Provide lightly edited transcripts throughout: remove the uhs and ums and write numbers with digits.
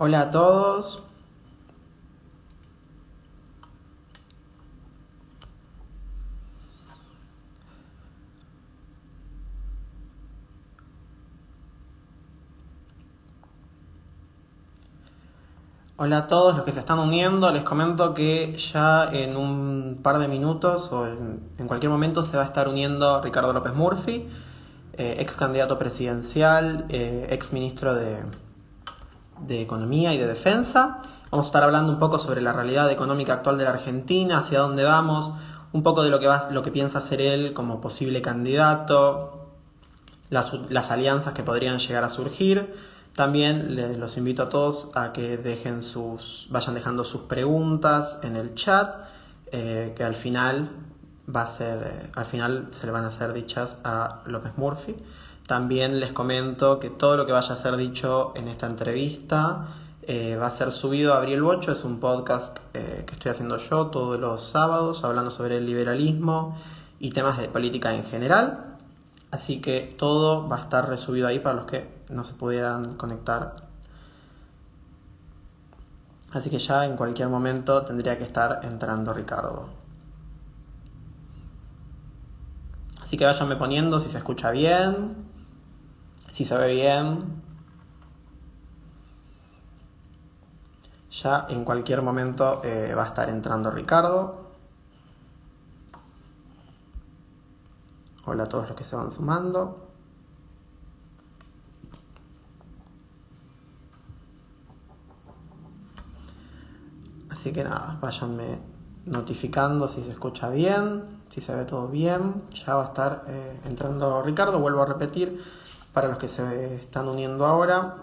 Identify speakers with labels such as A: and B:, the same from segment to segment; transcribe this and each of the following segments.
A: Hola a todos. Hola a todos los que se están uniendo. Les comento que ya en un par de minutos o en cualquier momento se va a estar uniendo Ricardo López Murphy, ex candidato presidencial, ex ministro de Economía y de Defensa. Vamos a estar hablando un poco sobre la realidad económica actual de la Argentina, hacia dónde vamos, un poco de lo que piensa hacer él como posible candidato, las alianzas que podrían llegar a surgir. También los invito a todos a que vayan dejando sus preguntas en el chat, que al final al final se le van a ser dichas a López Murphy. También les comento que todo lo que vaya a ser dicho en esta entrevista va a ser subido a Abriel Bocho. Es un podcast que estoy haciendo yo todos los sábados, hablando sobre el liberalismo y temas de política en general. Así que todo va a estar resubido ahí para los que no se pudieran conectar. Así que ya en cualquier momento tendría que estar entrando Ricardo. Así que váyanme poniendo si se escucha bien, si se ve bien. Ya en cualquier momento va a estar entrando Ricardo. Hola a todos los que se van sumando. Así que nada, váyanme notificando si se escucha bien, si se ve todo bien. Ya va a estar entrando Ricardo. Vuelvo a repetir, para los que se están uniendo ahora,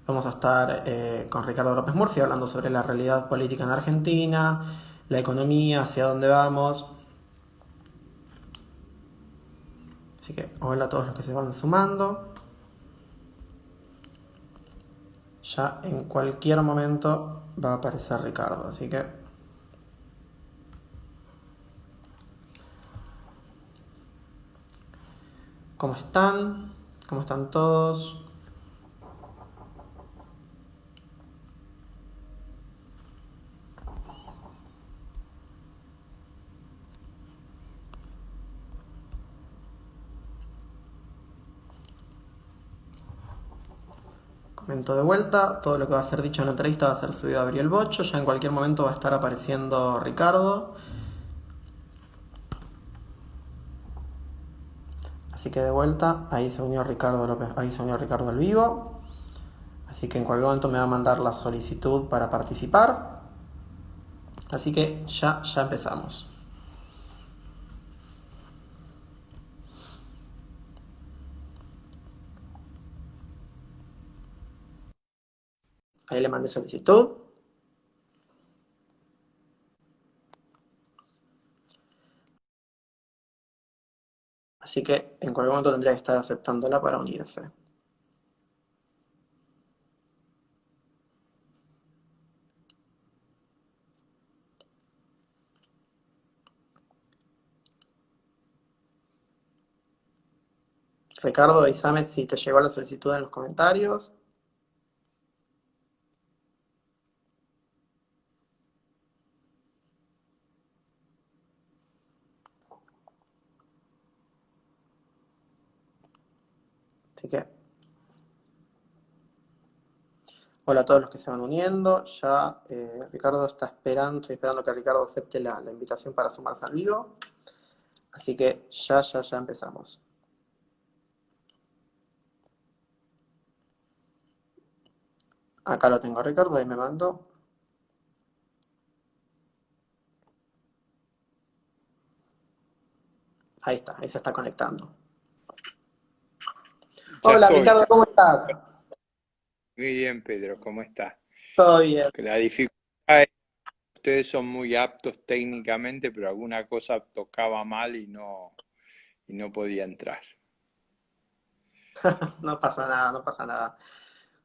A: vamos a estar con Ricardo López Murphy hablando sobre la realidad política en Argentina, la economía, hacia dónde vamos. Así que hola a todos los que se van sumando. Ya en cualquier momento va a aparecer Ricardo, así que ¿cómo están? ¿Cómo están todos? Comento de vuelta, todo lo que va a ser dicho en la entrevista va a ser subido a Abriel Bocho, ya en cualquier momento va a estar apareciendo Ricardo. Así que de vuelta, ahí se unió Ricardo López, ahí se unió Ricardo al vivo. Así que en cualquier momento me va a mandar la solicitud para participar. Así que ya empezamos. Ahí le mandé solicitud. Así que en cualquier momento tendría que estar aceptándola para unirse. Ricardo, avísame si te llegó la solicitud en los comentarios. Así que hola a todos los que se van uniendo. Ya Ricardo está esperando, estoy esperando que Ricardo acepte la invitación para sumarse al vivo. Así que ya empezamos. Acá lo tengo a Ricardo, ahí me mandó. Ahí está, ahí se está conectando.
B: Ya
A: Hola
B: estoy.
A: Ricardo, ¿cómo estás?
B: Muy bien, Pedro, ¿cómo está?
A: Todo bien.
B: Que la dificultad es que ustedes son muy aptos técnicamente, pero alguna cosa tocaba mal y no podía entrar.
A: No pasa nada, no pasa nada.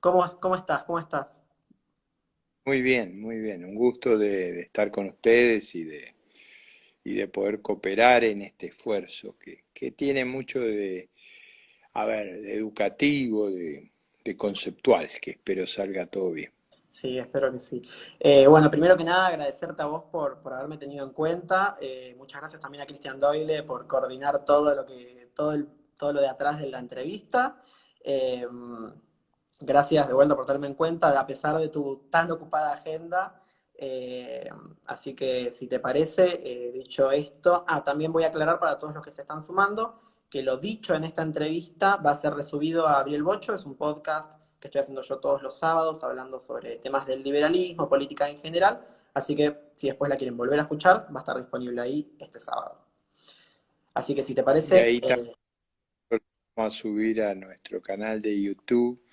A: ¿Cómo estás? ¿Cómo estás?
B: Muy bien, muy bien. Un gusto de estar con ustedes y de poder cooperar en este esfuerzo que tiene mucho de, a ver, de educativo, conceptual, que espero salga todo bien.
A: Sí, espero que sí. Bueno, primero que nada, agradecerte a vos por haberme tenido en cuenta. Muchas gracias también a Christian Doyle por coordinar todo lo de atrás de la entrevista. Eh, Gracias de vuelta por tenerme en cuenta, a pesar de tu tan ocupada agenda. Eh, Así que, si te parece, dicho esto, también voy a aclarar para todos los que se están sumando que lo dicho en esta entrevista va a ser resubido a Abriel Bocho, es un podcast que estoy haciendo yo todos los sábados, hablando sobre temas del liberalismo, política en general. Así que, si después la quieren volver a escuchar, va a estar disponible ahí este sábado. Así que, si te
B: Y
A: parece,
B: ahí también lo vamos a subir a nuestro canal de YouTube,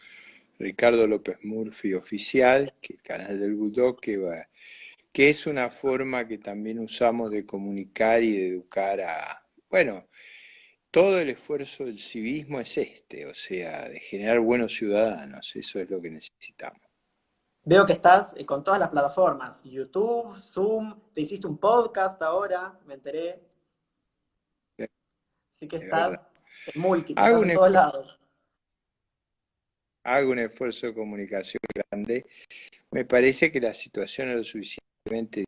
B: Ricardo López Murphy Oficial, que el canal del Bulldog, que es una forma que también usamos de comunicar y de educar bueno, todo el esfuerzo del civismo es o sea, de generar buenos ciudadanos, eso es lo que necesitamos.
A: veo que estás con todas las plataformas, YouTube, Zoom, te hiciste un podcast ahora, me enteré. Así que
B: Es verdad.
A: estás en múltiple,
B: Hago
A: estás
B: un,
A: en todos lados.
B: hago un esfuerzo de comunicación grande. Me parece que la situación es lo suficientemente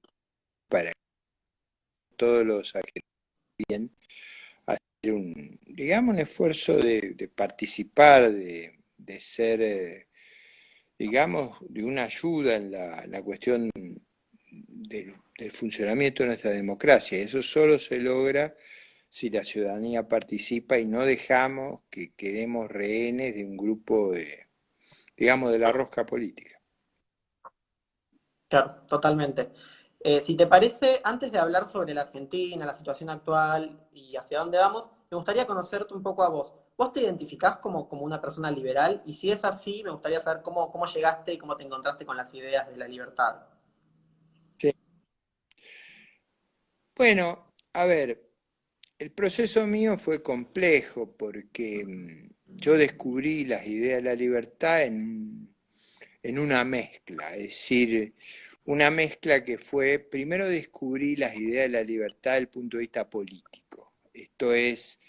B: para que todos los argentinos bien hacer digamos, un esfuerzo de participar, de ser, digamos, de una ayuda en la cuestión del funcionamiento de nuestra democracia. Eso solo se logra si la ciudadanía participa y no dejamos que quedemos rehenes de un grupo digamos, de la rosca política.
A: Claro, totalmente. Si te parece, antes de hablar sobre la Argentina, la situación actual y hacia dónde vamos, me gustaría conocerte un poco a vos. ¿Vos te identificás como una persona liberal? Y si es así, me gustaría saber cómo llegaste y cómo te encontraste con las ideas de la libertad.
B: Sí. Bueno, a ver, el proceso mío fue complejo porque yo descubrí las ideas de la libertad en una mezcla, es decir, una mezcla que fue, primero descubrí las ideas de la libertad desde el punto de vista político, esto es,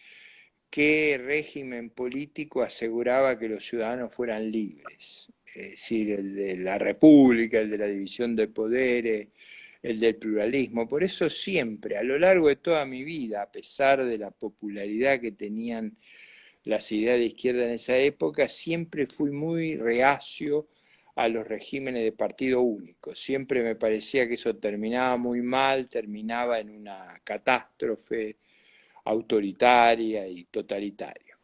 B: qué régimen político aseguraba que los ciudadanos fueran libres, es decir, el de la república, el de la división de poderes, el del pluralismo. Por eso siempre, a lo largo de toda mi vida, a pesar de la popularidad que tenían las ideas de izquierda en esa época, siempre fui muy reacio a los regímenes de partido único. Siempre me parecía que eso terminaba muy mal, terminaba en una catástrofe autoritaria y totalitaria.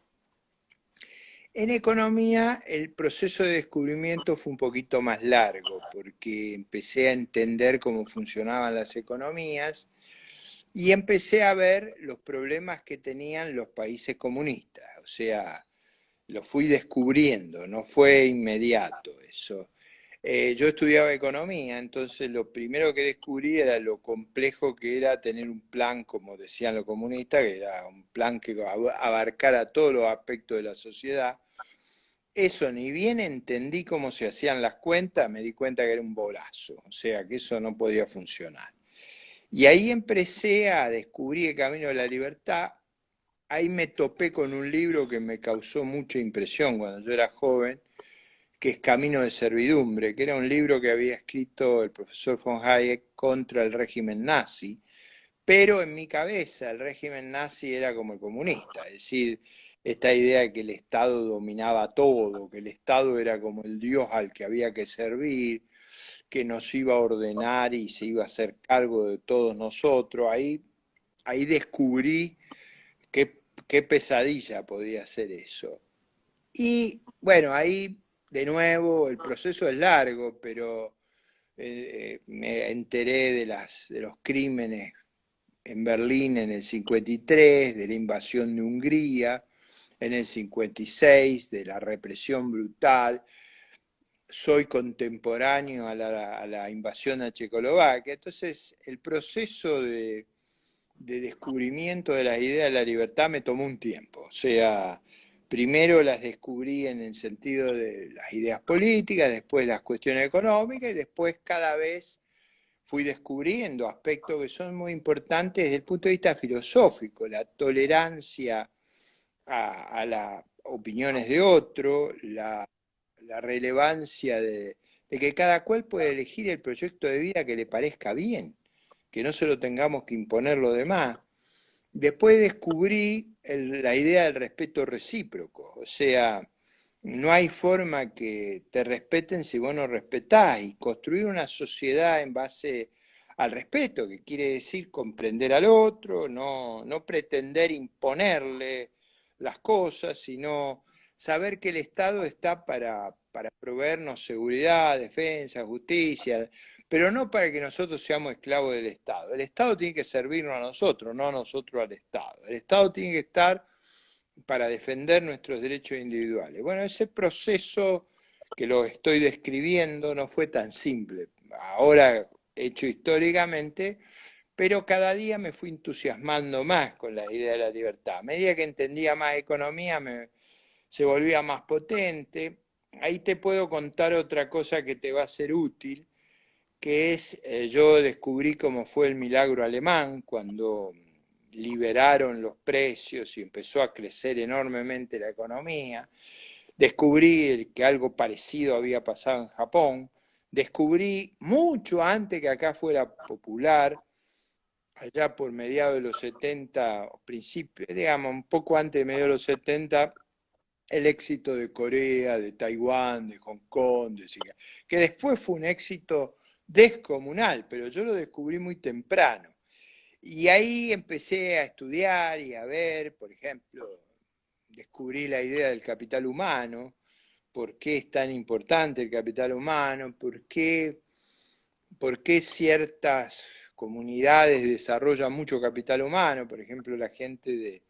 B: En economía el proceso de descubrimiento fue un poquito más largo porque empecé a entender cómo funcionaban las economías y empecé a ver los problemas que tenían los países comunistas. O sea, lo fui descubriendo, no fue inmediato eso. Yo estudiaba economía, entonces lo primero que descubrí era lo complejo que era tener un plan, como decían los comunistas, que era un plan que abarcara todos los aspectos de la sociedad. Eso ni bien entendí cómo se hacían las cuentas, me di cuenta que era un bolazo, o sea que eso no podía funcionar. Y ahí empecé a descubrir el camino de la libertad. Ahí me topé con un libro que me causó mucha impresión cuando yo era joven, que es Camino de Servidumbre, que era un libro que había escrito el profesor von Hayek contra el régimen nazi, pero en mi cabeza el régimen nazi era como el comunista, es decir, esta idea de que el Estado dominaba todo, que el Estado era como el Dios al que había que servir, que nos iba a ordenar y se iba a hacer cargo de todos nosotros. Ahí descubrí qué pesadilla podía ser eso. Y bueno, ahí de nuevo el proceso es largo, pero me enteré de los crímenes en Berlín en el 53, de la invasión de Hungría en el 56, de la represión brutal. Soy contemporáneo a la invasión a Checoslovaquia, entonces el proceso de descubrimiento de las ideas de la libertad me tomó un tiempo. O sea, primero las descubrí en el sentido de las ideas políticas, después las cuestiones económicas y después cada vez fui descubriendo aspectos que son muy importantes desde el punto de vista filosófico, la tolerancia a las opiniones de otro, la relevancia de que cada cual puede elegir el proyecto de vida que le parezca bien, que no se lo tengamos que imponer los demás. Después descubrí la idea del respeto recíproco, o sea, no hay forma que te respeten si vos no respetás, y construir una sociedad en base al respeto, que quiere decir comprender al otro, no pretender imponerle las cosas, sino saber que el Estado está para proveernos seguridad, defensa, justicia, pero no para que nosotros seamos esclavos del Estado. El Estado tiene que servirnos a nosotros, no nosotros al Estado. El Estado tiene que estar para defender nuestros derechos individuales. Bueno, ese proceso que lo estoy describiendo no fue tan simple, ahora hecho históricamente, pero cada día me fui entusiasmando más con la idea de la libertad. A medida que entendía más economía, se volvía más potente. Ahí te puedo contar otra cosa que te va a ser útil, que es, yo descubrí cómo fue el milagro alemán cuando liberaron los precios y empezó a crecer enormemente la economía. Descubrí que algo parecido había pasado en Japón. Descubrí mucho antes que acá fuera popular, allá por mediados de los 70, principios, digamos, un poco antes de mediados de los 70, el éxito de Corea, de Taiwán, de Hong Kong, de Singapur, que después fue un éxito descomunal, pero yo lo descubrí muy temprano. Y ahí empecé a estudiar y a ver, por ejemplo, descubrí la idea del capital humano, por qué es tan importante el capital humano, por qué ciertas comunidades desarrollan mucho capital humano, por ejemplo, la gente de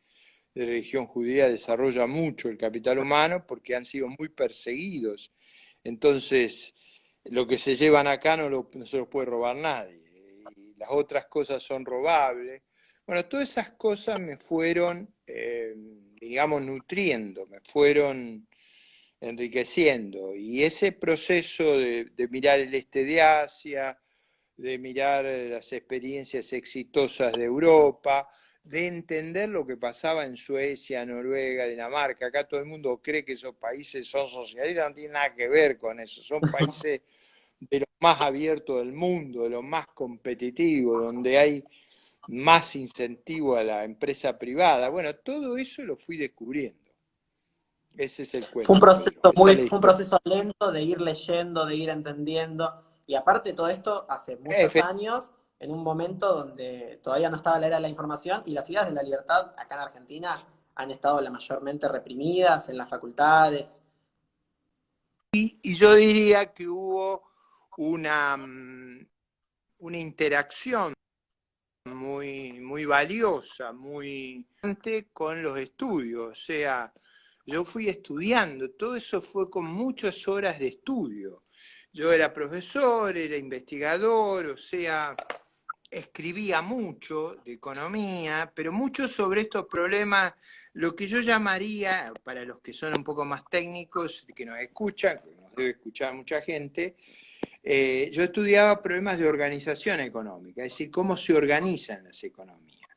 B: religión judía desarrolla mucho el capital humano porque han sido muy perseguidos. Entonces, lo que se llevan acá no se los puede robar nadie. Y las otras cosas son robables. Bueno, todas esas cosas me fueron, digamos, nutriendo, me fueron enriqueciendo. Y ese proceso de mirar el este de Asia, de mirar las experiencias exitosas de Europa, de entender lo que pasaba en Suecia, Noruega, Dinamarca. Acá todo el mundo cree que esos países son socialistas, no tiene nada que ver con eso, son países de los más abiertos del mundo, de los más competitivos, donde hay más incentivo a la empresa privada. Bueno, todo eso lo fui descubriendo. Ese es el
A: Fue un
B: cuento
A: proceso
B: mío, esa es la
A: fue un
B: historia.
A: proceso lento de ir leyendo, de ir entendiendo. Y aparte de todo esto, hace muchos años, en un momento donde todavía no estaba la era de la información y las ideas de la libertad acá en Argentina han estado la mayormente reprimidas en las facultades.
B: Y yo diría que hubo una interacción muy valiosa, muy con los estudios. O sea, yo fui estudiando, todo eso fue con muchas horas de estudio. Yo era profesor, era investigador, o sea, escribía mucho de economía, pero mucho sobre estos problemas, lo que yo llamaría, para los que son un poco más técnicos, que nos escuchan, que nos debe escuchar mucha gente, yo estudiaba problemas de organización económica, es decir, cómo se organizan las economías,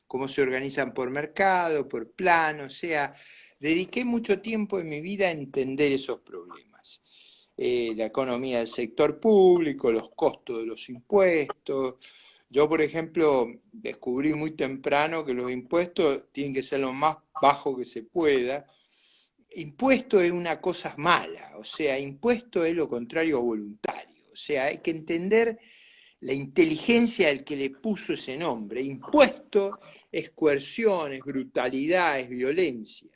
B: cómo se organizan por mercado, por plano, o sea, dediqué mucho tiempo en mi vida a entender esos problemas. La economía del sector público, los costos de los impuestos. Yo, por ejemplo, descubrí muy temprano que los impuestos tienen que ser lo más bajo que se pueda. Impuesto es una cosa mala, o sea, impuesto es lo contrario a voluntario. O sea, hay que entender la inteligencia del que le puso ese nombre. Impuesto es coerción, es brutalidad, es violencia.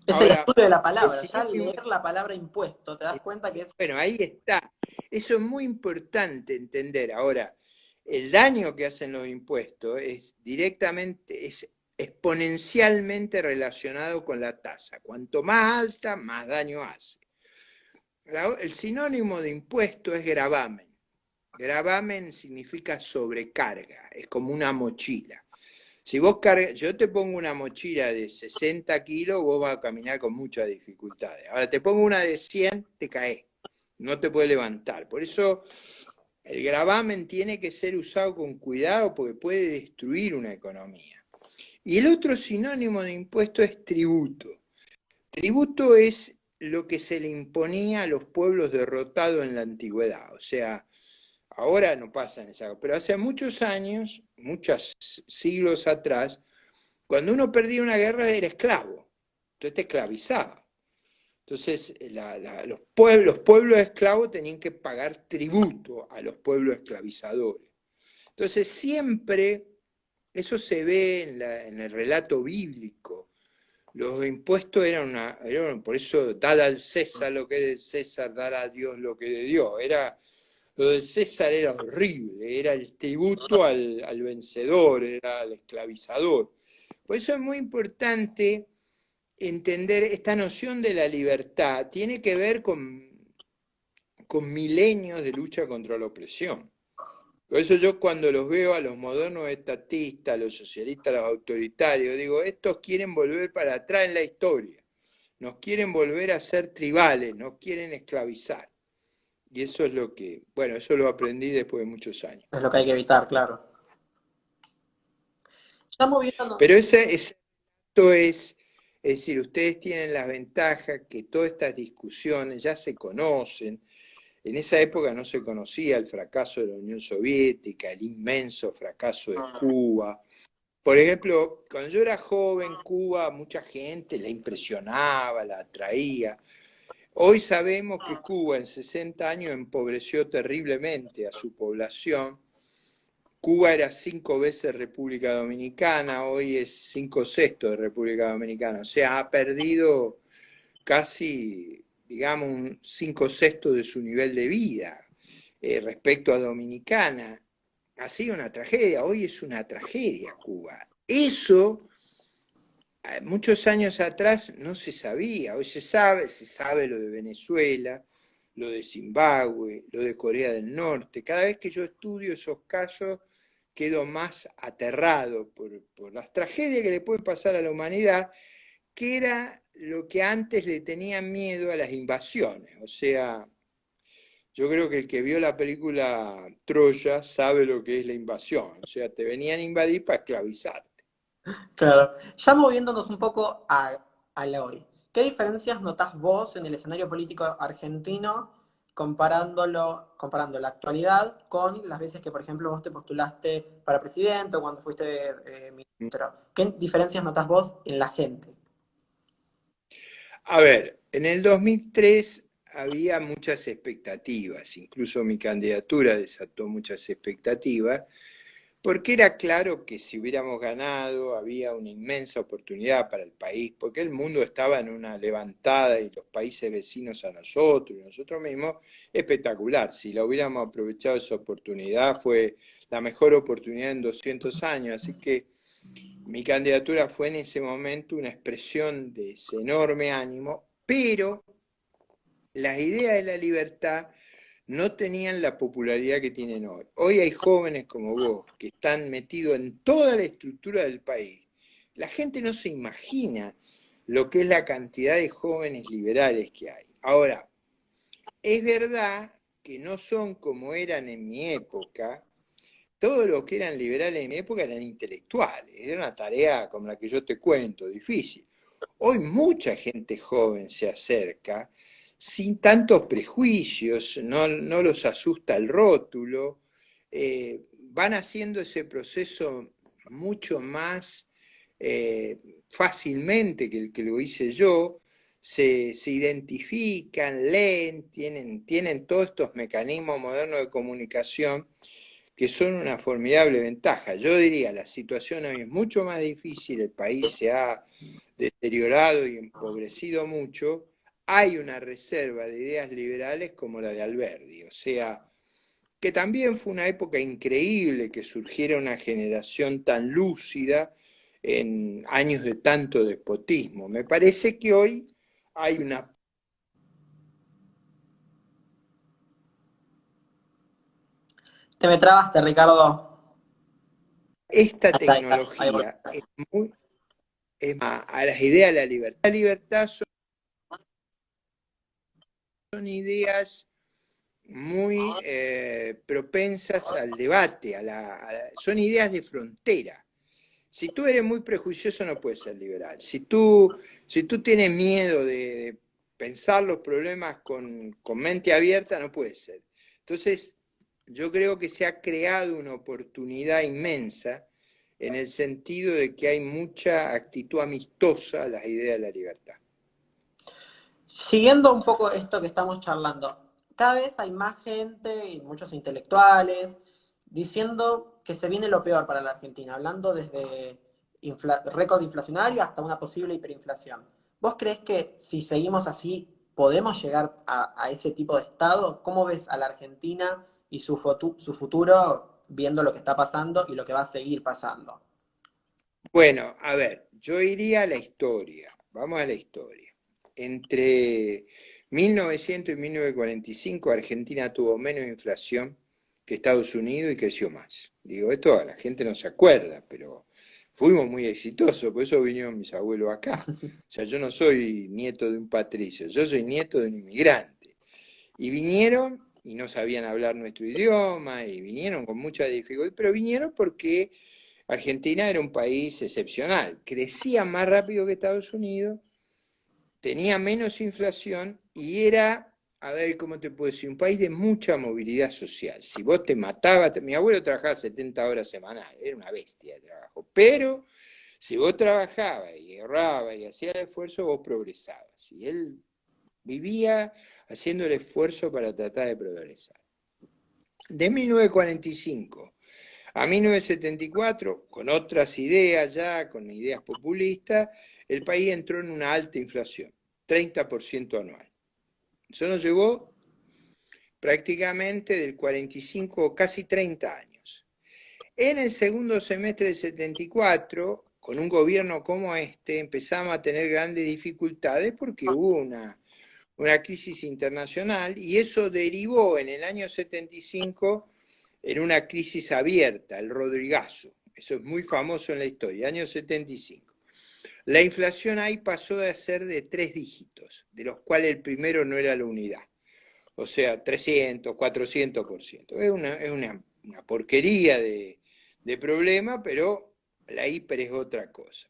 A: Es el
B: Ahora,
A: estudio de la
B: el
A: palabra. Ya al
B: sinónimo,
A: leer la palabra impuesto, te das cuenta que es.
B: bueno, ahí está. Eso es muy importante entender. Ahora, el daño que hacen los impuestos es directamente, es exponencialmente relacionado con la tasa. Cuanto más alta, más daño hace. El sinónimo de impuesto es gravamen. Gravamen significa sobrecarga, es como una mochila. Si vos cargas, yo te pongo una mochila de 60 kilos, vos vas a caminar con muchas dificultades. Ahora te pongo una de 100, te caes, no te puedes levantar. Por eso el gravamen tiene que ser usado con cuidado porque puede destruir una economía. Y el otro sinónimo de impuesto es tributo. Tributo es lo que se le imponía a los pueblos derrotados en la antigüedad. O sea, ahora no pasa en esa cosa, pero hace muchos años, muchos siglos atrás, cuando uno perdía una guerra era esclavo, entonces te esclavizaba. Entonces los pueblos esclavos tenían que pagar tributo a los pueblos esclavizadores. Entonces siempre, eso se ve en el relato bíblico, los impuestos eran por eso, dar al César lo que es de César, dar a Dios lo que es de Dios. Lo de César era horrible, era el tributo al vencedor, era al esclavizador. Por eso es muy importante entender esta noción de la libertad. Tiene que ver con milenios de lucha contra la opresión. Por eso yo cuando los veo a los modernos estatistas, a los socialistas, a los autoritarios, digo, estos quieren volver para atrás en la historia, nos quieren volver a ser tribales, nos quieren esclavizar. Y eso es lo que, bueno, eso lo aprendí después de muchos años.
A: Es lo que hay que evitar, claro. Ya moviéndonos.
B: Pero esto es decir, ustedes tienen las ventajas que todas estas discusiones ya se conocen. En esa época no se conocía el fracaso de la Unión Soviética, el inmenso fracaso de Cuba. Por ejemplo, cuando yo era joven, Cuba, mucha gente la impresionaba, la atraía. Hoy sabemos que Cuba en 60 años empobreció terriblemente a su población. Cuba era 5 veces República Dominicana, hoy es 5/6 de República Dominicana. O sea, ha perdido casi, digamos, un 5/6 de su nivel de vida respecto a Dominicana. Ha sido una tragedia, hoy es una tragedia Cuba. Eso, muchos años atrás no se sabía, hoy se sabe lo de Venezuela, lo de Zimbabue, lo de Corea del Norte. Cada vez que yo estudio esos casos, quedo más aterrado por las tragedias que le pueden pasar a la humanidad, que era lo que antes le tenían miedo a las invasiones. O sea, yo creo que el que vio la película Troya sabe lo que es la invasión. O sea, te venían a invadir para esclavizarte.
A: Claro. Ya moviéndonos un poco al hoy. ¿Qué diferencias notás vos en el escenario político argentino comparando la actualidad con las veces que, por ejemplo, vos te postulaste para presidente o cuando fuiste ministro? ¿Qué diferencias notás vos en la gente?
B: A ver, en el 2003 había muchas expectativas, incluso mi candidatura desató muchas expectativas, porque era claro que si hubiéramos ganado había una inmensa oportunidad para el país, porque el mundo estaba en una levantada y los países vecinos a nosotros y nosotros mismos, espectacular. Si la hubiéramos aprovechado esa oportunidad, fue la mejor oportunidad en 200 años, así que mi candidatura fue en ese momento una expresión de ese enorme ánimo, pero las ideas de la libertad no tenían la popularidad que tienen hoy. Hoy hay jóvenes como vos que están metidos en toda la estructura del país. La gente no se imagina lo que es la cantidad de jóvenes liberales que hay. Ahora, es verdad que no son como eran en mi época. Todos los que eran liberales en mi época eran intelectuales. Era una tarea como la que yo te cuento, difícil. Hoy mucha gente joven se acerca sin tantos prejuicios, no los asusta el rótulo, van haciendo ese proceso mucho más fácilmente que el que lo hice yo, se identifican, leen, tienen todos estos mecanismos modernos de comunicación que son una formidable ventaja. Yo diría, la situación hoy es mucho más difícil, el país se ha deteriorado y empobrecido mucho, hay una reserva de ideas liberales como la de Alberdi, o sea, que también fue una época increíble que surgiera una generación tan lúcida en años de tanto despotismo. Me parece que hoy hay una...
A: Te me trabaste, Ricardo.
B: Esta
A: Ahí está, ahí
B: tecnología es muy... Es más, a las ideas de la libertad. La libertad son ideas muy propensas al debate, son ideas de frontera. Si tú eres muy prejuicioso no puedes ser liberal. Si tú tienes miedo pensar los problemas con mente abierta no puede ser. Entonces, yo creo que se ha creado una oportunidad inmensa en el sentido de que hay mucha actitud amistosa a las ideas de la libertad.
A: Siguiendo un poco esto que estamos charlando, cada vez hay más gente y muchos intelectuales diciendo que se viene lo peor para la Argentina, hablando desde récord inflacionario hasta una posible hiperinflación. ¿Vos creés que si seguimos así podemos llegar a ese tipo de estado? ¿Cómo ves a la Argentina y su futuro viendo lo que está pasando y lo que va a seguir pasando?
B: Bueno, a ver, yo iría a la historia, vamos a la historia. Entre 1900 y 1945 Argentina tuvo menos inflación que Estados Unidos y creció más. Digo, esto la gente no se acuerda, pero fuimos muy exitosos, por eso vinieron mis abuelos acá. O sea, yo no soy nieto de un patricio, yo soy nieto de un inmigrante. Y vinieron y no sabían hablar nuestro idioma y vinieron con mucha dificultad, pero vinieron porque Argentina era un país excepcional, crecía más rápido que Estados Unidos, tenía menos inflación y era, a ver, ¿cómo te puedo decir? Un país de mucha movilidad social. Si vos te matabas, mi abuelo trabajaba 70 horas semanales, era una bestia de trabajo, pero si vos trabajabas y ahorrabas y hacías el esfuerzo, vos progresabas. Y él vivía haciendo el esfuerzo para tratar de progresar. De 1945 a 1974, con otras ideas ya, con ideas populistas, el país entró en una alta inflación, 30% anual. Eso nos llevó prácticamente del 45, casi 30 años. En el segundo semestre del 74, con un gobierno como este, empezamos a tener grandes dificultades porque hubo una crisis internacional y eso derivó en el año 75 en una crisis abierta, el Rodrigazo. Eso es muy famoso en la historia, año 75. La inflación ahí pasó de ser de 3 dígitos, de los cuales el primero no era la unidad. O sea, 300, 400%. Es una porquería de problema, pero la hiper es otra cosa.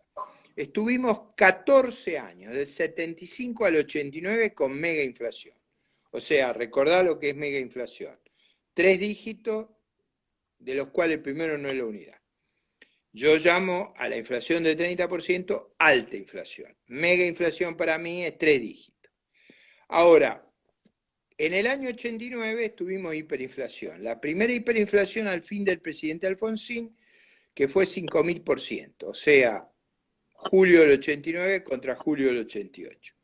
B: Estuvimos 14 años, del 75 al 89, con mega inflación. O sea, recordá lo que es mega inflación. 3 dígitos, de los cuales el primero no es la unidad. Yo llamo a la inflación de 30% alta inflación. Mega inflación para mí es 3 dígitos. Ahora, en el año 89 tuvimos hiperinflación. La primera hiperinflación al fin del presidente Alfonsín, que fue 5.000%, o sea, julio del 89 contra julio del 88.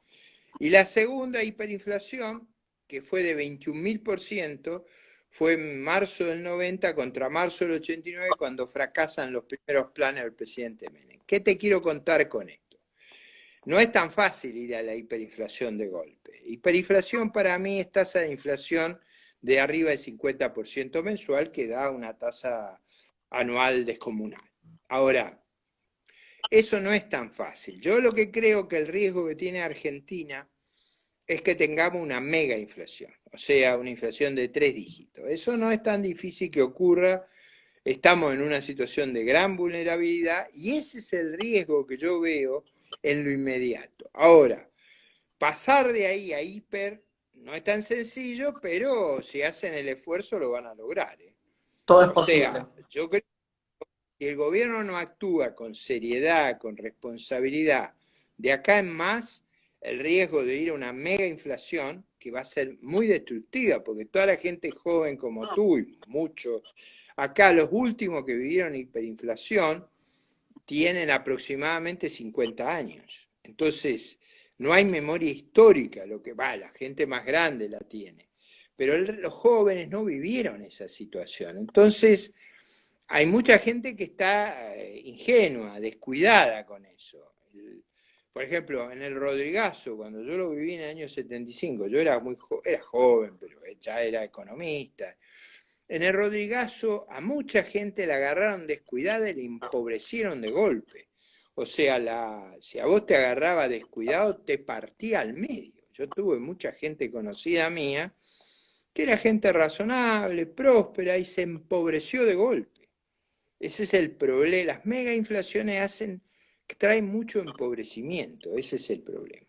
B: Y la segunda hiperinflación, que fue de 21.000%, fue en marzo del 90 contra marzo del 89, cuando fracasan los primeros planes del presidente Menem. ¿Qué te quiero contar con esto? No es tan fácil ir a la hiperinflación de golpe. Hiperinflación para mí es tasa de inflación de arriba del 50% mensual, que da una tasa anual descomunal. Ahora, eso no es tan fácil. Yo lo que creo que el riesgo que tiene Argentina es que tengamos una mega inflación, o sea, una inflación de 3 dígitos. Eso no es tan difícil que ocurra. Estamos en una situación de gran vulnerabilidad y ese es el riesgo que yo veo en lo inmediato. Ahora, pasar de ahí a hiper no es tan sencillo, pero si hacen el esfuerzo lo van a lograr.
A: Todo es
B: O
A: posible.
B: sea, yo creo que si el gobierno no actúa con seriedad, con responsabilidad, de acá en más, el riesgo de ir a una mega inflación, que va a ser muy destructiva, porque toda la gente joven como tú y muchos, acá los últimos que vivieron hiperinflación, tienen aproximadamente 50 años. Entonces, no hay memoria histórica, lo que va, la gente más grande la tiene. Pero los jóvenes no vivieron esa situación. Entonces, hay mucha gente que está ingenua, descuidada con eso. Por ejemplo, en el Rodrigazo, cuando yo lo viví en el año 75, yo era era joven, pero ya era economista. En el Rodrigazo a mucha gente la agarraron descuidada y la empobrecieron de golpe. O sea, si a vos te agarraba descuidado, te partía al medio. Yo tuve mucha gente conocida mía que era gente razonable, próspera y se empobreció de golpe. Ese es el problema. Las mega inflaciones traen mucho empobrecimiento. Ese es el problema.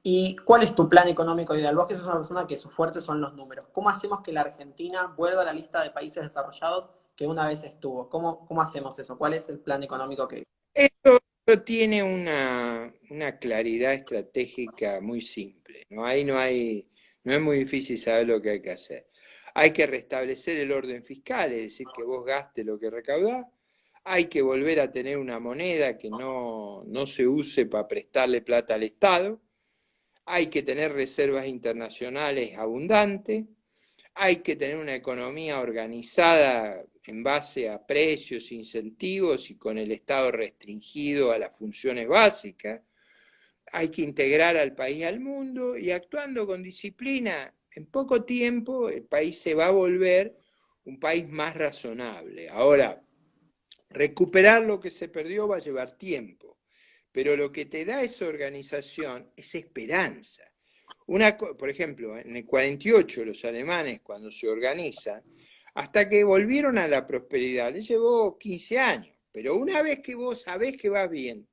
A: ¿Y cuál es tu plan económico ideal? Vos que sos una persona que su fuerte son los números. ¿Cómo hacemos que la Argentina vuelva a la lista de países desarrollados que una vez estuvo? ¿Cómo hacemos eso? ¿Cuál es el plan económico que...
B: Esto tiene una claridad estratégica muy simple, ¿no? Ahí no es muy difícil saber lo que hay que hacer. Hay que restablecer el orden fiscal, es decir, que vos gastes lo que recaudás. Hay que volver a tener una moneda que no se use para prestarle plata al Estado. Hay que tener reservas internacionales abundantes. Hay que tener una economía organizada en base a precios, incentivos y con el Estado restringido a las funciones básicas. Hay que integrar al país al mundo y actuando con disciplina, en poco tiempo el país se va a volver un país más razonable. Ahora, recuperar lo que se perdió va a llevar tiempo, pero lo que te da esa organización es esperanza. Por ejemplo, en el 48 los alemanes cuando se organizan, hasta que volvieron a la prosperidad, les llevó 15 años, pero una vez que vos sabés que vas bien,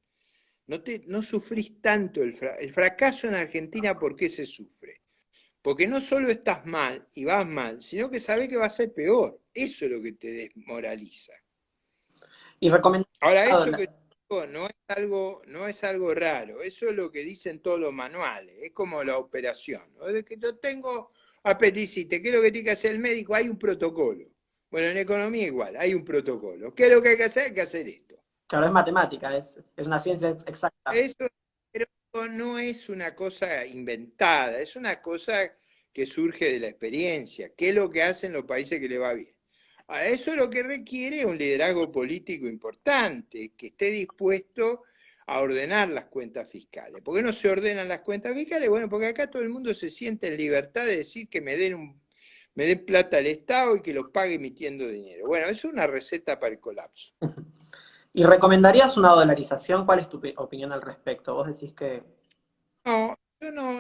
B: no sufrís tanto el fracaso en Argentina. ¿Por qué se sufre? Porque no solo estás mal y vas mal, sino que sabés que va a ser peor. Eso es lo que te desmoraliza.
A: Y recomendado,
B: Ahora, eso que digo no es algo raro, eso es lo que dicen todos los manuales, es como la operación, ¿no? De que yo tengo apendicitis, ¿qué es lo que tiene que hacer el médico? Hay un protocolo. Bueno, en economía igual, hay un protocolo. ¿Qué es lo que hay que hacer? Hay que hacer esto.
A: claro, es matemática, es una ciencia exacta.
B: Eso pero no es una cosa inventada, es una cosa que surge de la experiencia. ¿Qué es lo que hacen los países que le va bien? A eso lo que requiere es un liderazgo político importante, que esté dispuesto a ordenar las cuentas fiscales. ¿Por qué no se ordenan las cuentas fiscales? Bueno, porque acá todo el mundo se siente en libertad de decir que me den plata al Estado y que lo pague emitiendo dinero. Bueno, eso es una receta para el colapso.
A: ¿Y recomendarías una dolarización? ¿Cuál es tu opinión al respecto? Vos decís que...
B: No,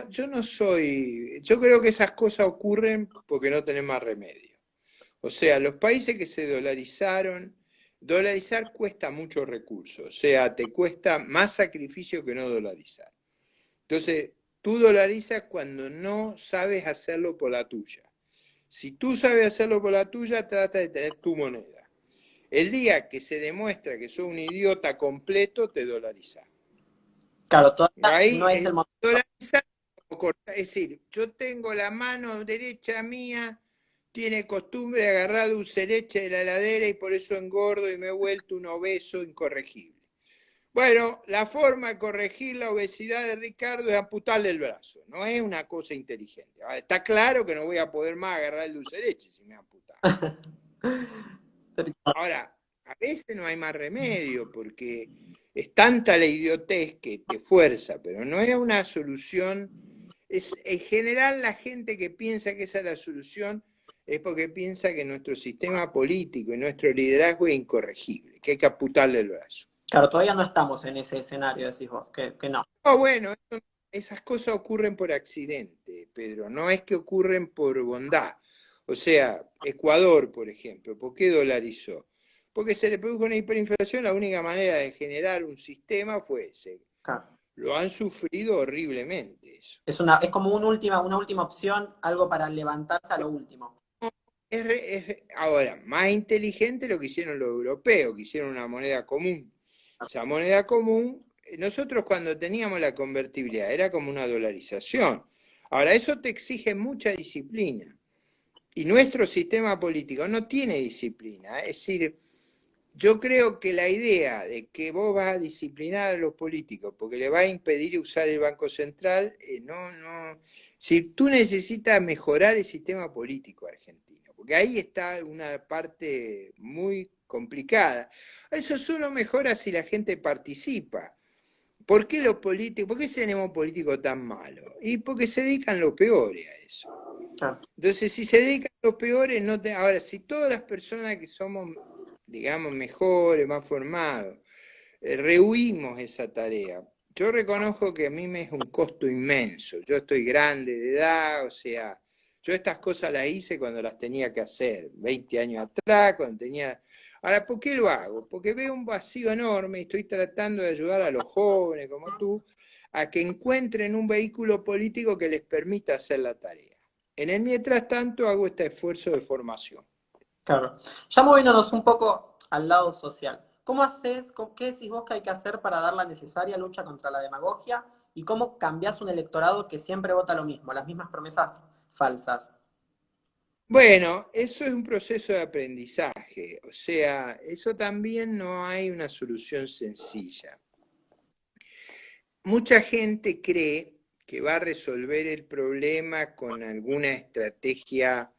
B: yo no soy, yo creo que esas cosas ocurren porque no tenés más remedio. O sea, los países que se dolarizaron, dolarizar cuesta muchos recursos, o sea, te cuesta más sacrificio que no dolarizar. Entonces, tú dolarizas cuando no sabes hacerlo por la tuya. Si tú sabes hacerlo por la tuya, trata de tener tu moneda. El día que se demuestra que sos un idiota completo, te dolarizas.
A: Claro, todavía
B: Ahí
A: no es el momento.
B: dolarizar o cortar. Es decir, yo tengo la mano derecha mía, tiene costumbre de agarrar dulce de leche de la heladera y por eso engordo y me he vuelto un obeso incorregible. Bueno, la forma de corregir la obesidad de Ricardo es amputarle el brazo. No es una cosa inteligente. Ahora, está claro que no voy a poder más agarrar el dulce de leche si me amputan. Ahora, a veces no hay más remedio porque es tanta la idiotez que te fuerza, pero no es una solución. En general la gente que piensa que esa es la solución es porque piensa que nuestro sistema político y nuestro liderazgo es incorregible, que hay que amputarle el brazo.
A: Claro, todavía no estamos en ese escenario, decís vos, que no.
B: Oh, bueno, esas cosas ocurren por accidente, Pedro, no es que ocurren por bondad. O sea, Ecuador, por ejemplo, ¿por qué dolarizó? Porque se le produjo una hiperinflación, la única manera de generar un sistema fue ese.
A: Claro.
B: Lo han sufrido horriblemente eso.
A: Es como una última opción, algo para levantarse a lo último.
B: Ahora, más inteligente lo que hicieron los europeos, que hicieron una moneda común. Esa moneda común, nosotros cuando teníamos la convertibilidad era como una dolarización. Ahora, eso te exige mucha disciplina. Y nuestro sistema político no tiene disciplina. Es decir, yo creo que la idea de que vos vas a disciplinar a los políticos porque le va a impedir usar el Banco Central, no. Si tú necesitas mejorar el sistema político argentino, porque ahí está una parte muy complicada. Eso solo mejora si la gente participa. ¿Por qué los políticos, por qué tenemos políticos tan malos? Y porque se dedican los peores a eso.
A: Claro.
B: Entonces, si se dedican los peores, ahora, si todas las personas que somos, digamos, mejores, más formados, rehuimos esa tarea, yo reconozco que a mí me es un costo inmenso. Yo estoy grande de edad, o sea, yo estas cosas las hice cuando las tenía que hacer, 20 años atrás, cuando tenía... Ahora, ¿por qué lo hago? Porque veo un vacío enorme y estoy tratando de ayudar a los jóvenes como tú a que encuentren un vehículo político que les permita hacer la tarea. En el mientras tanto hago este esfuerzo de formación.
A: Claro. Ya moviéndonos un poco al lado social. ¿Cómo haces, qué decís vos que hay que hacer para dar la necesaria lucha contra la demagogia? ¿Y cómo cambiás un electorado que siempre vota lo mismo, las mismas promesas falsas?
B: Bueno, eso es un proceso de aprendizaje, o sea, eso también no hay una solución sencilla. Mucha gente cree que va a resolver el problema con alguna estrategia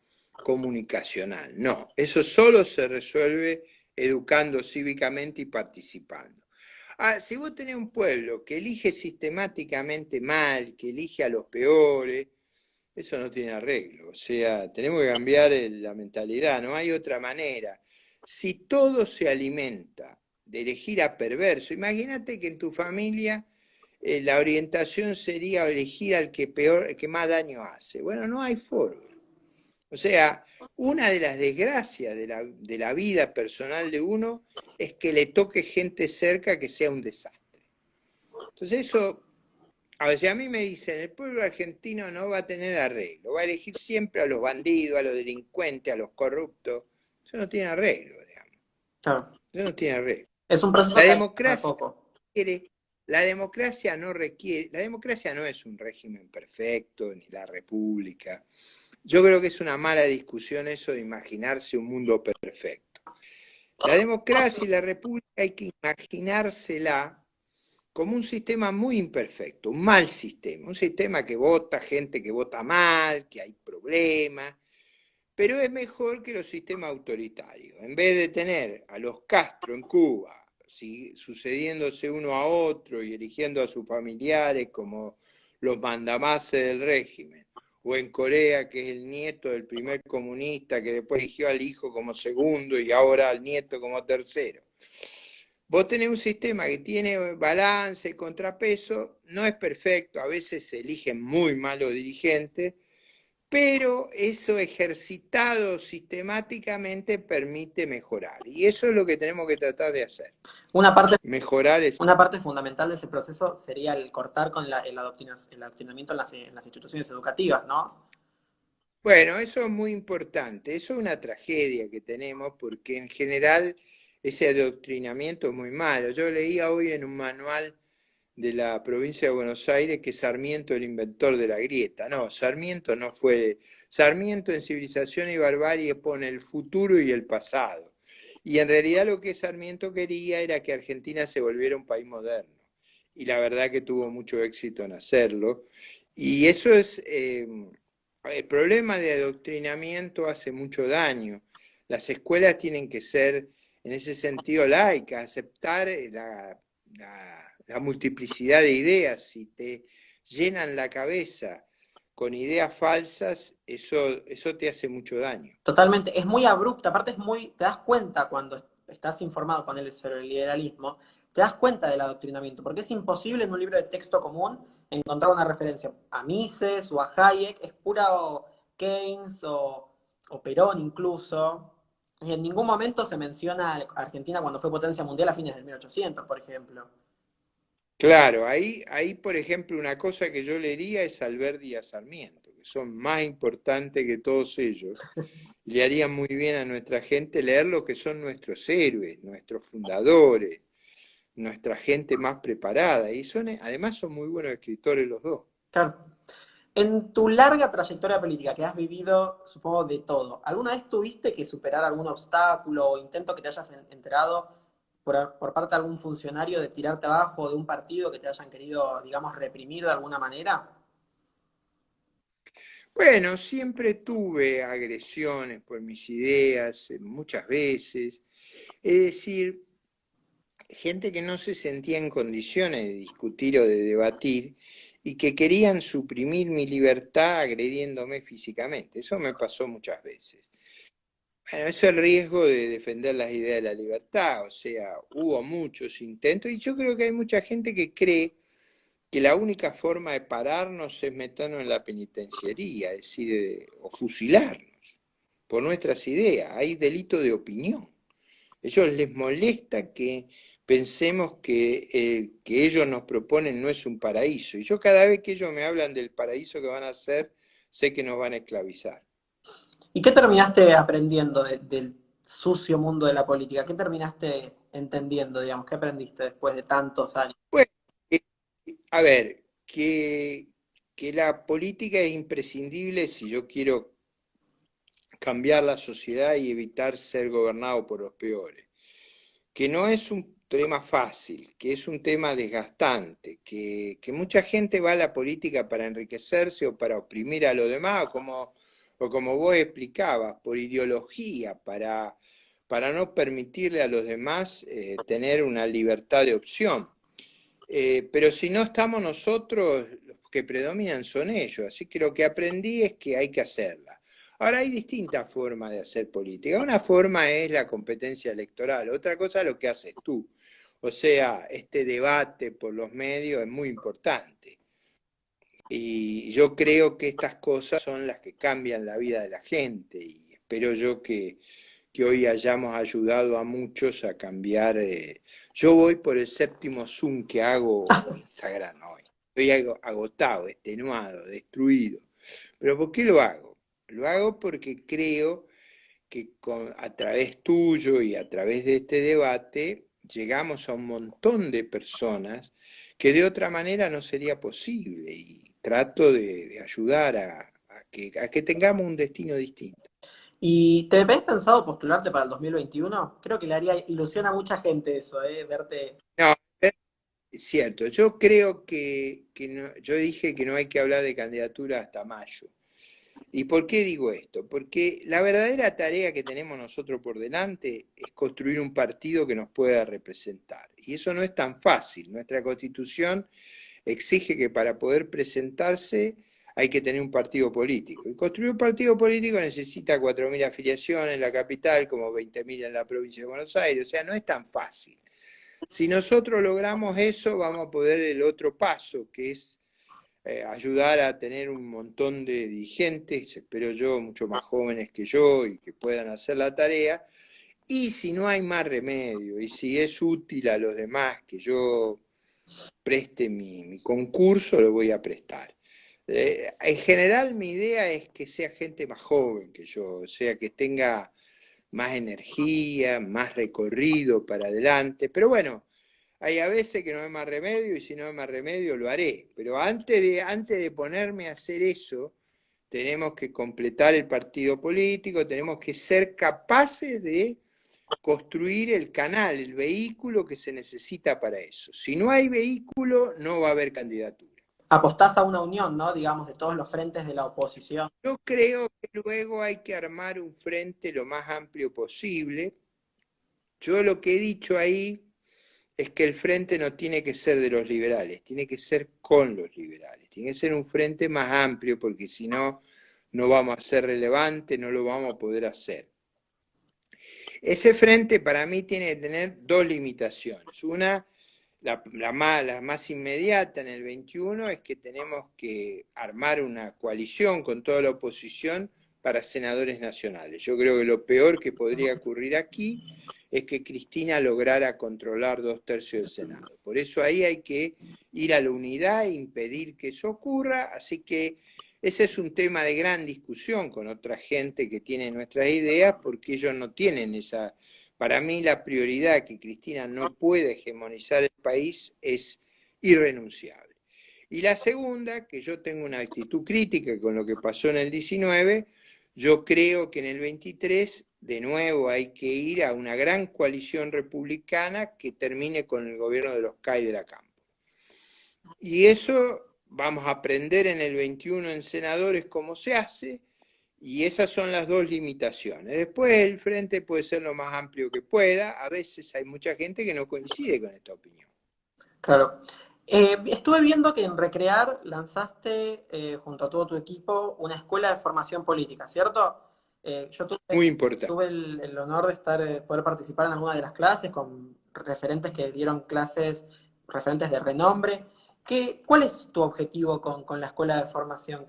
B: comunicacional. No, eso solo se resuelve educando cívicamente y participando. Si vos tenés un pueblo que elige sistemáticamente mal, que elige a los peores, eso no tiene arreglo. O sea, tenemos que cambiar la mentalidad, no hay otra manera. Si todo se alimenta de elegir a perverso, imagínate que en tu familia la orientación sería elegir al que peor, que más daño hace. Bueno, no hay forma. O sea, una de las desgracias de la vida personal de uno es que le toque gente cerca que sea un desastre. Entonces eso, a ver, si a mí me dicen, el pueblo argentino no va a tener arreglo, va a elegir siempre a los bandidos, a los delincuentes, a los corruptos, eso no tiene arreglo, digamos.
A: Claro.
B: Eso no tiene arreglo.
A: Es un proceso
B: La
A: que hay de a
B: democracia
A: poco.
B: la democracia no requiere, la democracia no es un régimen perfecto, ni la república. Yo creo que es una mala discusión eso de imaginarse un mundo perfecto. La democracia y la república hay que imaginársela como un sistema muy imperfecto, un mal sistema, un sistema que vota gente que vota mal, que hay problemas, pero es mejor que los sistemas autoritarios. En vez de tener a los Castro en Cuba sucediéndose uno a otro y eligiendo a sus familiares como los mandamases del régimen, o en Corea, que es el nieto del primer comunista que después eligió al hijo como segundo y ahora al nieto como tercero. Vos tenés un sistema que tiene balance, contrapeso, no es perfecto, a veces se eligen muy malos dirigentes, pero eso ejercitado sistemáticamente permite mejorar. Y eso es lo que tenemos que tratar de hacer.
A: Una parte,
B: Mejorar es...
A: una parte fundamental de ese proceso sería el cortar con el adoctrinamiento en las instituciones educativas, ¿no?
B: Bueno, eso es muy importante. Eso es una tragedia que tenemos porque en general ese adoctrinamiento es muy malo. Yo leía hoy en un manual de la provincia de Buenos Aires que Sarmiento es el inventor de la grieta. No, Sarmiento no fue. Sarmiento en Civilización y Barbarie pone el futuro y el pasado. Y en realidad lo que Sarmiento quería era que Argentina se volviera un país moderno. Y la verdad que tuvo mucho éxito en hacerlo. Y eso es, el problema de adoctrinamiento hace mucho daño. Las escuelas tienen que ser, en ese sentido, laicas, aceptar la multiplicidad de ideas. Si te llenan la cabeza con ideas falsas, eso te hace mucho daño.
A: Totalmente, es muy abrupta, aparte es muy, te das cuenta cuando estás informado con él sobre el liberalismo, te das cuenta del adoctrinamiento, porque es imposible en un libro de texto común encontrar una referencia a Mises o a Hayek, es pura Keynes o Perón incluso, y en ningún momento se menciona a Argentina cuando fue potencia mundial a fines del 1800, por ejemplo.
B: Claro, ahí, por ejemplo, una cosa que yo leería es Alberdi y a Sarmiento, que son más importantes que todos ellos. Le haría muy bien a nuestra gente leer lo que son nuestros héroes, nuestros fundadores, nuestra gente más preparada. Y además son muy buenos escritores los dos.
A: Claro. En tu larga trayectoria política que has vivido, supongo, de todo, ¿alguna vez tuviste que superar algún obstáculo o intento que te hayas enterado por parte de algún funcionario de tirarte abajo o de un partido que te hayan querido, digamos, reprimir de alguna manera?
B: Bueno, siempre tuve agresiones por mis ideas, muchas veces. Es decir, gente que no se sentía en condiciones de discutir o de debatir y que querían suprimir mi libertad agrediéndome físicamente. Eso me pasó muchas veces. Bueno, eso es el riesgo de defender las ideas de la libertad, o sea, hubo muchos intentos y yo creo que hay mucha gente que cree que la única forma de pararnos es meternos en la penitenciaría, es decir, o fusilarnos por nuestras ideas. Hay delito de opinión. A ellos les molesta que pensemos que ellos nos proponen no es un paraíso. Y yo cada vez que ellos me hablan del paraíso que van a hacer, sé que nos van a esclavizar.
A: ¿Y qué terminaste aprendiendo del sucio mundo de la política? ¿Qué terminaste entendiendo, digamos? ¿Qué aprendiste después de tantos años?
B: Bueno, eh, a ver, que la política es imprescindible si yo quiero cambiar la sociedad y evitar ser gobernado por los peores. Que no es un tema fácil, que es un tema desgastante, que mucha gente va a la política para enriquecerse o para oprimir a los demás, o como vos explicabas, por ideología, para no permitirle a los demás tener una libertad de opción. Pero si no estamos nosotros, los que predominan son ellos. Así que lo que aprendí es que hay que hacerla. Ahora hay distintas formas de hacer política. Una forma es la competencia electoral, otra cosa es lo que haces tú. O sea, este debate por los medios es muy importante. Y yo creo que estas cosas son las que cambian la vida de la gente. Y espero yo que hoy hayamos ayudado a muchos a cambiar. Yo voy por el séptimo Zoom que hago por Instagram hoy. Estoy agotado, extenuado, destruido. ¿Pero por qué lo hago? Lo hago porque creo que a través tuyo y a través de este debate llegamos a un montón de personas que de otra manera no sería posible. Y trato de ayudar a que tengamos un destino distinto.
A: ¿Y te habéis pensado postularte para el 2021? Creo que le haría ilusión a mucha gente eso, ¿eh? Verte.
B: No, es cierto, yo creo que yo dije que no hay que hablar de candidatura hasta mayo. ¿Y por qué digo esto? Porque la verdadera tarea que tenemos nosotros por delante es construir un partido que nos pueda representar. Y eso no es tan fácil. Nuestra Constitución exige que para poder presentarse hay que tener un partido político. Y construir un partido político necesita 4.000 afiliaciones en la capital, como 20.000 en la provincia de Buenos Aires. O sea, no es tan fácil. Si nosotros logramos eso, vamos a poder el otro paso, que es ayudar a tener un montón de dirigentes, espero yo, mucho más jóvenes que yo y que puedan hacer la tarea. Y si no hay más remedio, y si es útil a los demás que yo preste mi concurso, lo voy a prestar. En general mi idea es que sea gente más joven que yo, o sea, que tenga más energía, más recorrido para adelante, pero bueno, hay a veces que no hay más remedio y si no hay más remedio lo haré. Pero antes de ponerme a hacer eso, tenemos que completar el partido político, tenemos que ser capaces de construir el canal, el vehículo que se necesita para eso. Si no hay vehículo, no va a haber candidatura.
A: Apostás a una unión, ¿no? Digamos, de todos los frentes de la oposición.
B: Yo creo que luego hay que armar un frente lo más amplio posible. Yo lo que he dicho ahí es que el frente no tiene que ser de los liberales, tiene que ser con los liberales, tiene que ser un frente más amplio porque si no, no vamos a ser relevantes, no lo vamos a poder hacer. Ese frente para mí tiene que tener dos limitaciones. Una, la más inmediata en el 21 es que tenemos que armar una coalición con toda la oposición para senadores nacionales. Yo creo que lo peor que podría ocurrir aquí es que Cristina lograra controlar 2/3 del Senado. Por eso ahí hay que ir a la unidad e impedir que eso ocurra, así que ese es un tema de gran discusión con otra gente que tiene nuestras ideas, porque ellos no tienen esa. Para mí la prioridad que Cristina no puede hegemonizar el país es irrenunciable. Y la segunda, que yo tengo una actitud crítica con lo que pasó en el 19, yo creo que en el 23 de nuevo hay que ir a una gran coalición republicana que termine con el gobierno de los CAI de la Cámpora. Y eso vamos a aprender en el 21 en senadores cómo se hace, y esas son las dos limitaciones. Después el frente puede ser lo más amplio que pueda, a veces hay mucha gente que no coincide con esta opinión.
A: Claro. Estuve viendo que en Recrear lanzaste, junto a todo tu equipo, una escuela de formación política, ¿cierto? Yo
B: Muy importante.
A: tuve el honor de poder participar en alguna de las clases con referentes que dieron clases, referentes de renombre. ¿Cuál es tu objetivo con la escuela de formación?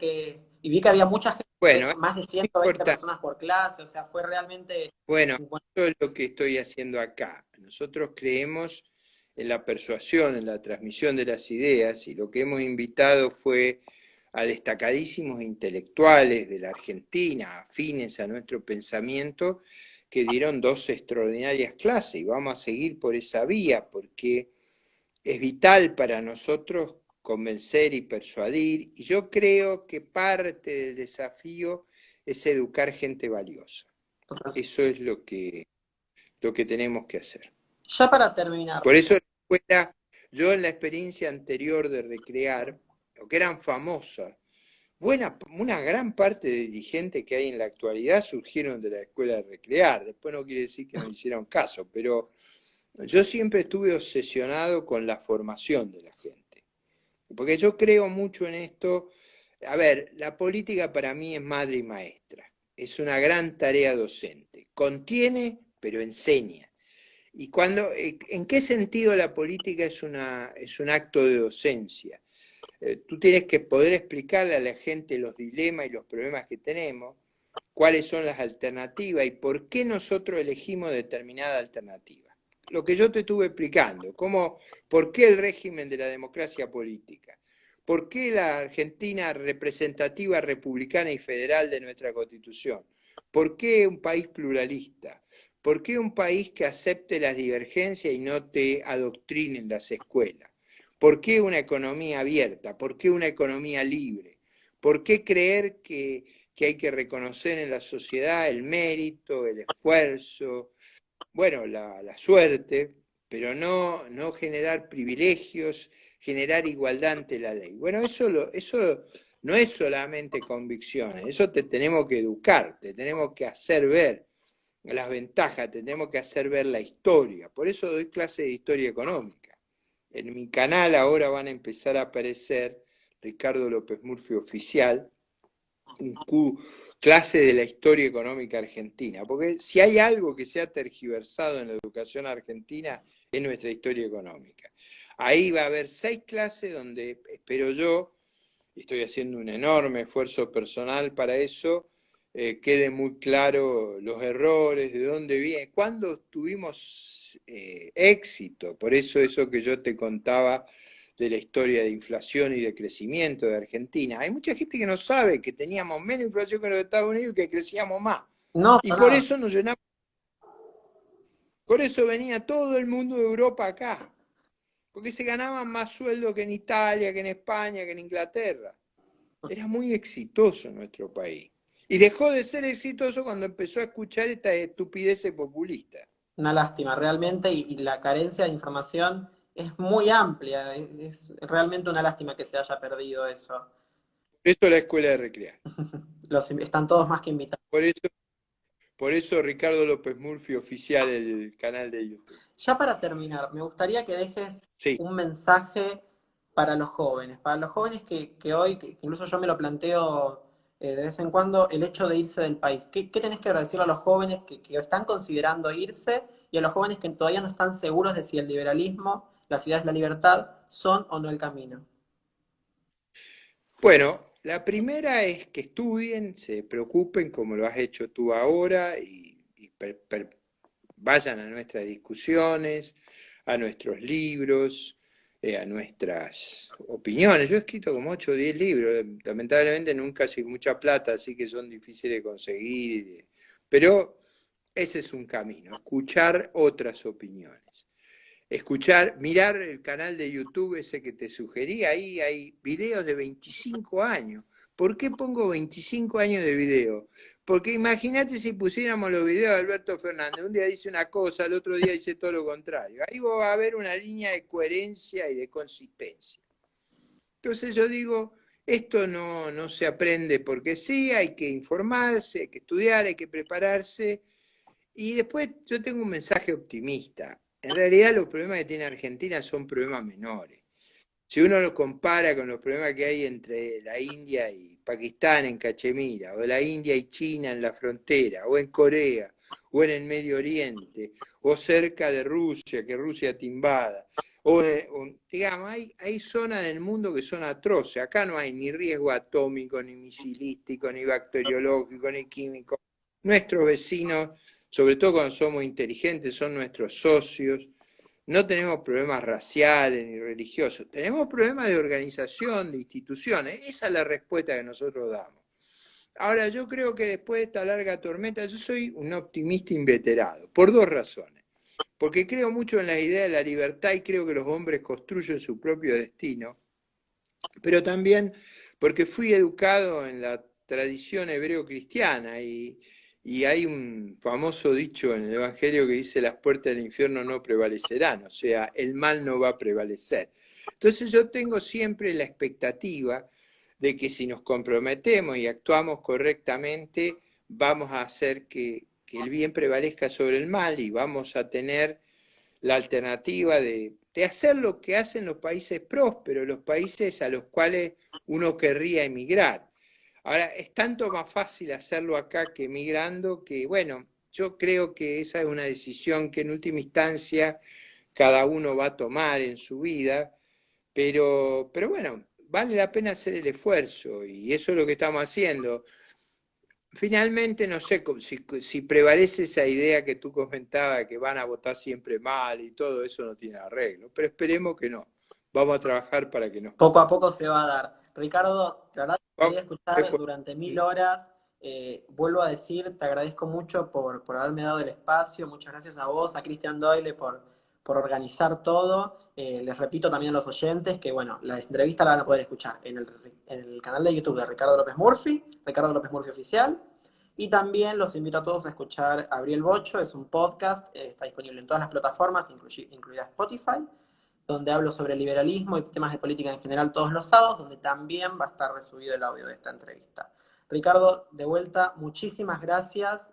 A: Y vi que había mucha gente,
B: Bueno,
A: más de
B: es
A: 120
B: importante.
A: personas por clase, o sea, fue realmente...
B: Bueno, eso es lo que estoy haciendo acá. Nosotros creemos en la persuasión, en la transmisión de las ideas, y lo que hemos invitado fue a destacadísimos intelectuales de la Argentina, afines a nuestro pensamiento, que dieron dos extraordinarias clases, y vamos a seguir por esa vía, porque es vital para nosotros convencer y persuadir, y yo creo que parte del desafío es educar gente valiosa. Eso es lo que tenemos que hacer.
A: Ya para terminar.
B: Por eso la escuela, yo en la experiencia anterior de Recrear, lo que eran famosas, una gran parte de dirigentes que hay en la actualidad surgieron de la escuela de Recrear. Después no quiere decir que no hicieron caso, pero yo siempre estuve obsesionado con la formación de la gente. Porque yo creo mucho en esto. A ver, la política para mí es madre y maestra. Es una gran tarea docente. Contiene, pero enseña. ¿Y en qué sentido la política es un acto de docencia? Tú tienes que poder explicarle a la gente los dilemas y los problemas que tenemos, cuáles son las alternativas y por qué nosotros elegimos determinada alternativa. Lo que yo te estuve explicando, por qué el régimen de la democracia política, por qué la Argentina representativa, republicana y federal de nuestra Constitución, por qué un país pluralista, por qué un país que acepte las divergencias y no te adoctrine en las escuelas. ¿Por qué una economía abierta? ¿Por qué una economía libre? ¿Por qué creer que hay que reconocer en la sociedad el mérito, el esfuerzo, bueno, la suerte, pero no generar privilegios, generar igualdad ante la ley? Bueno, eso no es solamente convicciones, eso te tenemos que educar, te tenemos que hacer ver las ventajas, te tenemos que hacer ver la historia. Por eso doy clase de historia económica. En mi canal ahora van a empezar a aparecer Ricardo López Murphy Oficial, clase de la historia económica argentina, porque si hay algo que se ha tergiversado en la educación argentina es nuestra historia económica. Ahí va a haber 6 clases donde espero yo, y estoy haciendo un enorme esfuerzo personal para eso, quede muy claro los errores, de dónde viene, cuándo tuvimos éxito. Por eso que yo te contaba de la historia de inflación y de crecimiento de Argentina. Hay mucha gente que no sabe que teníamos menos inflación que los Estados Unidos y que crecíamos más.
A: No,
B: Y por eso nos llenamos. Por eso venía todo el mundo de Europa acá. Porque se ganaban más sueldo que en Italia, que en España, que en Inglaterra. Era muy exitoso nuestro país. Y dejó de ser exitoso cuando empezó a escuchar esta estupidez populista.
A: una lástima, realmente, y la carencia de información es muy amplia. Es realmente una lástima que se haya perdido eso.
B: Por eso la escuela de Recrear.
A: Están todos más que invitados.
B: Por eso Ricardo López Murphy Oficial, el canal de YouTube.
A: Ya para terminar, me gustaría que dejes
B: Sí.
A: un mensaje para los jóvenes que hoy, que incluso yo me lo planteo de vez en cuando, el hecho de irse del país. ¿Qué tenés que decirle a los jóvenes que están considerando irse y a los jóvenes que todavía no están seguros de si el liberalismo, las ideas de la libertad, son o no el camino?
B: Bueno, la primera es que estudien, se preocupen como lo has hecho tú ahora y vayan a nuestras discusiones, a nuestros libros, a nuestras opiniones. Yo he escrito como 8 o 10 libros, lamentablemente nunca sin mucha plata, así que son difíciles de conseguir, pero ese es un camino, escuchar otras opiniones. Mirar el canal de YouTube ese que te sugerí, ahí hay videos de 25 años. ¿Por qué pongo 25 años de video? Porque imagínate si pusiéramos los videos de Alberto Fernández, un día dice una cosa, el otro día dice todo lo contrario. Ahí va a haber una línea de coherencia y de consistencia. Entonces yo digo, esto no se aprende porque sí, hay que informarse, hay que estudiar, hay que prepararse. Y después yo tengo un mensaje optimista. En realidad los problemas que tiene Argentina son problemas menores. Si uno lo compara con los problemas que hay entre la India y Pakistán en Cachemira, o la India y China en la frontera, o en Corea, o en el Medio Oriente, o cerca de Rusia, que Rusia te invada, digamos, hay zonas del mundo que son atroces. Acá no hay ni riesgo atómico, ni misilístico, ni bacteriológico, ni químico. Nuestros vecinos, sobre todo cuando somos inteligentes, son nuestros socios. no tenemos problemas raciales ni religiosos, tenemos problemas de organización, de instituciones. Esa es la respuesta que nosotros damos. Ahora, yo creo que después de esta larga tormenta, yo soy un optimista inveterado, por dos razones. Porque creo mucho en la idea de la libertad y creo que los hombres construyen su propio destino, pero también porque fui educado en la tradición hebreo-cristiana y hay un famoso dicho en el Evangelio que dice las puertas del infierno no prevalecerán, o sea, el mal no va a prevalecer. Entonces yo tengo siempre la expectativa de que si nos comprometemos y actuamos correctamente, vamos a hacer que el bien prevalezca sobre el mal y vamos a tener la alternativa de hacer lo que hacen los países prósperos, los países a los cuales uno querría emigrar. Ahora, es tanto más fácil hacerlo acá que emigrando, que bueno, yo creo que esa es una decisión que en última instancia cada uno va a tomar en su vida, pero bueno, vale la pena hacer el esfuerzo y eso es lo que estamos haciendo. Finalmente, no sé si prevalece esa idea que tú comentabas, que van a votar siempre mal y todo eso no tiene arreglo, pero esperemos que no. Vamos a trabajar para que no.
A: Poco a poco se va a dar. Ricardo, la verdad te quería
B: Vamos,
A: escuchar durante 1000 horas. Vuelvo a decir, te agradezco mucho por haberme dado el espacio. Muchas gracias a vos, a Christian Doyle por organizar todo. Les repito también a los oyentes que, bueno, la entrevista la van a poder escuchar en el canal de YouTube de Ricardo López Murphy, Ricardo López Murphy Oficial. Y también los invito a todos a escuchar Abriel Bocho, es un podcast, está disponible en todas las plataformas, incluida Spotify, donde hablo sobre liberalismo y temas de política en general todos los sábados, donde también va a estar resubido el audio de esta entrevista. Ricardo, de vuelta, muchísimas gracias.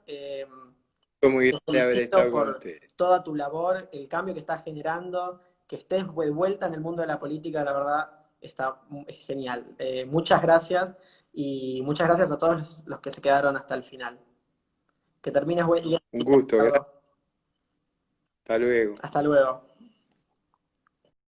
B: fue muy
A: Te
B: grande haber
A: felicito
B: estado con
A: por
B: ustedes.
A: toda tu labor, el cambio que estás generando, que estés de vuelta en el mundo de la política, la verdad, es genial. Muchas gracias y muchas gracias a todos los que se quedaron hasta el final. Que termines buen día,
B: Un gusto, gracias.
A: Ricardo.
B: Hasta luego.
A: Hasta luego.